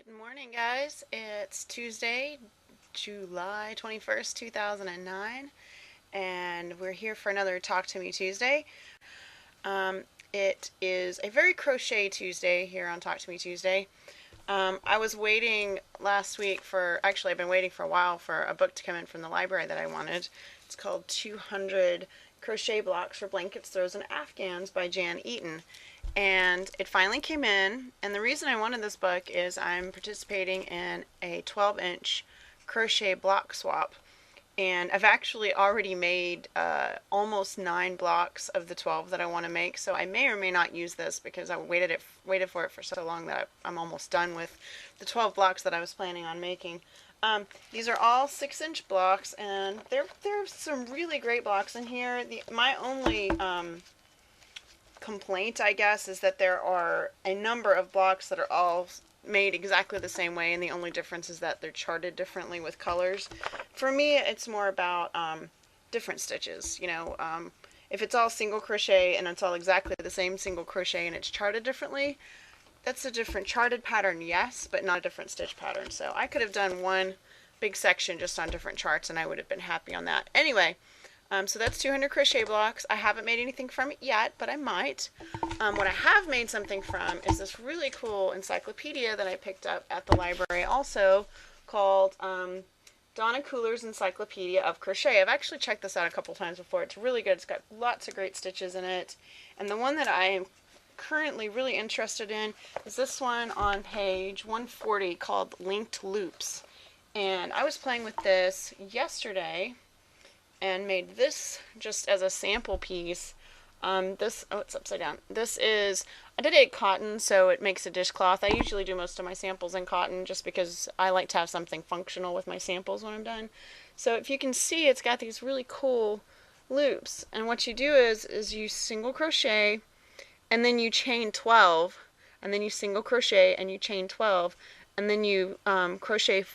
Good morning, guys. It's Tuesday, July 21st, 2009, and we're here for another Talk to Me Tuesday. It is a very crochet Tuesday here on Talk to Me Tuesday. I was waiting last week actually I've been waiting for a while for a book to come in from the library that I wanted. It's called 200 Crochet Blocks for Blankets, Throws, and Afghans by Jan Eaton. And it finally came in, and the reason I wanted this book is I'm participating in a 12-inch crochet block swap, and I've actually already made almost 9 blocks of the 12 that I want to make, so I may or may not use this because I waited for it for so long that I'm almost done with the 12 blocks that I was planning on making. These are all 6-inch blocks, and there's some really great blocks in here. My only complaint, I guess, is that there are a number of blocks that are all made exactly the same way, and the only difference is that they're charted differently with colors. For me, it's more about different stitches. If it's all single crochet and it's all exactly the same single crochet and it's charted differently, that's a different charted pattern, yes, but not a different stitch pattern. So I could have done one big section just on different charts and I would have been happy on that. Anyway, so that's 200 crochet blocks. I haven't made anything from it yet, but I might. What I have made something from is this really cool encyclopedia that I picked up at the library also, called Donna Kooler's Encyclopedia of Crochet. I've actually checked this out a couple times before. It's really good. It's got lots of great stitches in it. And the one that I am currently really interested in is this one on page 140 called Linked Loops. And I was playing with this yesterday and made this just as a sample piece. It's upside down. I did it cotton, so it makes a dishcloth. I usually do most of my samples in cotton just because I like to have something functional with my samples when I'm done. So if you can see, it's got these really cool loops, and what you do is you single crochet and then you chain 12, and then you single crochet and you chain 12, and then you crochet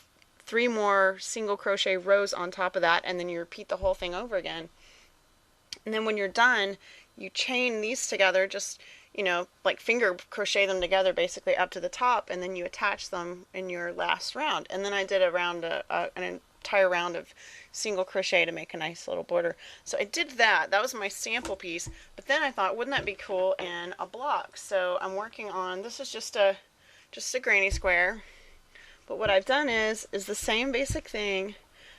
3 more single crochet rows on top of that, and then you repeat the whole thing over again. And then when you're done, you chain these together, just like finger crochet them together basically up to the top, and then you attach them in your last round. And then I did an entire round of single crochet to make a nice little border. So I did that. That was my sample piece. But then I thought, wouldn't that be cool in a block? So I'm working on, this is just a granny square. But what I've done is the same basic thing.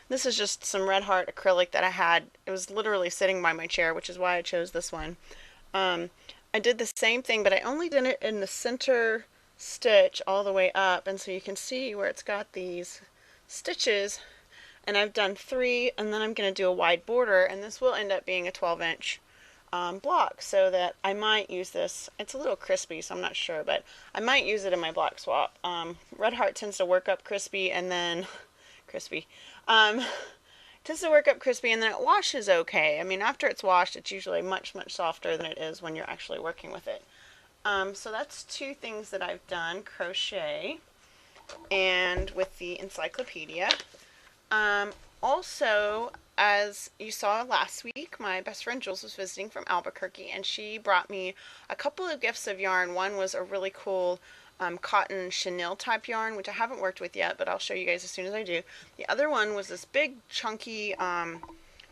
This is just some Red Heart acrylic that I had. It was literally sitting by my chair, which is why I chose this one. I did the same thing, but I only did it in the center stitch all the way up. And so you can see where it's got these stitches. And I've done 3, and then I'm going to do a wide border. And this will end up being a 12-inch block, so that I might use this. It's a little crispy, so I'm not sure, but I might use it in my block swap. Red Heart tends to work up crispy and then tends to work up crispy and then it washes okay. I mean, after it's washed, it's usually much softer than it is when you're actually working with it. So that's 2 things that I've done: crochet and with the encyclopedia. Also, as you saw last week, my best friend Jules was visiting from Albuquerque, and she brought me a couple of gifts of yarn. One was a really cool cotton chenille type yarn, which I haven't worked with yet, but I'll show you guys as soon as I do. The other one was this big chunky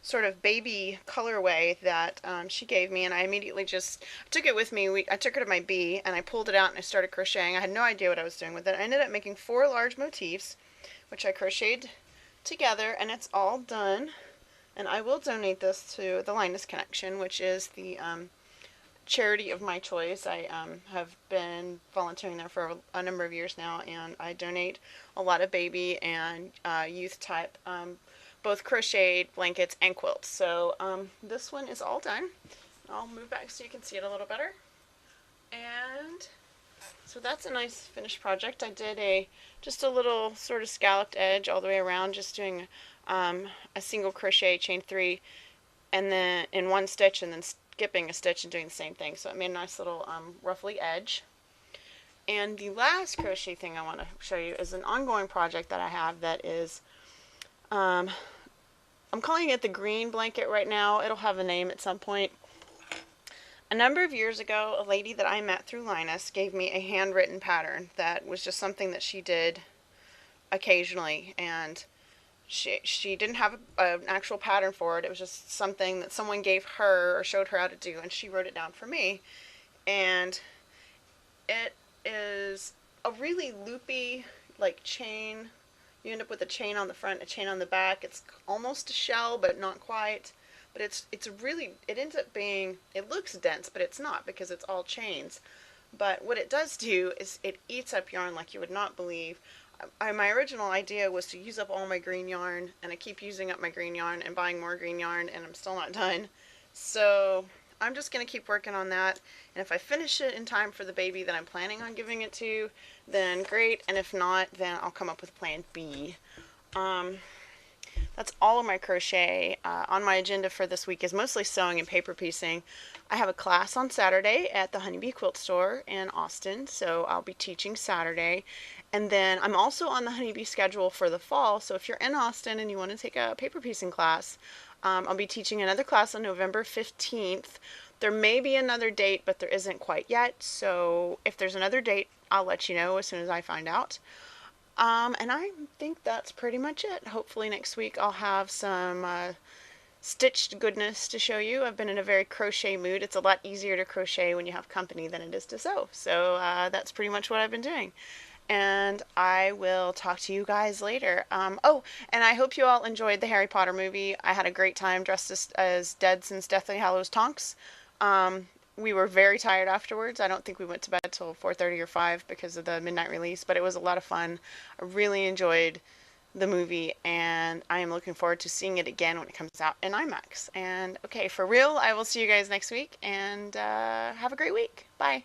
sort of baby colorway that she gave me, and I immediately just took it with me. I took her to my bee, and I pulled it out and I started crocheting. I had no idea what I was doing with it. I ended up making 4 large motifs, which I crocheted together, and it's all done. And I will donate this to the Linus Connection, which is the charity of my choice. I have been volunteering there for a number of years now, and I donate a lot of baby and youth type, both crocheted blankets and quilts. So this one is all done. I'll move back so you can see it a little better. And so that's a nice finished project. I did just a little sort of scalloped edge all the way around, just doing a single crochet, chain 3, and then in 1 stitch, and then skipping a stitch and doing the same thing. So it made a nice little ruffly edge. And the last crochet thing I want to show you is an ongoing project that I have that is, I'm calling it the green blanket right now. It'll have a name at some point. A number of years ago, a lady that I met through Linus gave me a handwritten pattern that was just something that she did occasionally, and she didn't have an actual pattern for it. It was just something that someone gave her or showed her how to do, and she wrote it down for me. And it is a really loopy, like, chain. You end up with a chain on the front, a chain on the back. It's almost a shell, but not quite. But it's really, it ends up being, it looks dense, but it's not, because it's all chains. But what it does do is it eats up yarn like you would not believe. My original idea was to use up all my green yarn, and I keep using up my green yarn and buying more green yarn, and I'm still not done. So I'm just going to keep working on that, and if I finish it in time for the baby that I'm planning on giving it to, then great, and if not, then I'll come up with plan B. That's all of my crochet. On my agenda for this week is mostly sewing and paper piecing. I have a class on Saturday at the Honeybee Quilt Store in Austin, so I'll be teaching Saturday. And then I'm also on the Honeybee schedule for the fall, so if you're in Austin and you want to take a paper piecing class, I'll be teaching another class on November 15th. There may be another date, but there isn't quite yet, so if there's another date, I'll let you know as soon as I find out. And I think that's pretty much it. Hopefully next week I'll have some stitched goodness to show you. I've been in a very crochet mood. It's a lot easier to crochet when you have company than it is to sew. So that's pretty much what I've been doing. And I will talk to you guys later. Oh, and I hope you all enjoyed the Harry Potter movie. I had a great time dressed as Deadson's Deathly Hallows Tonks. We were very tired afterwards. I don't think we went to bed till 4:30 or 5 because of the midnight release, but it was a lot of fun. I really enjoyed the movie, and I am looking forward to seeing it again when it comes out in IMAX. And okay, for real, I will see you guys next week, and have a great week. Bye.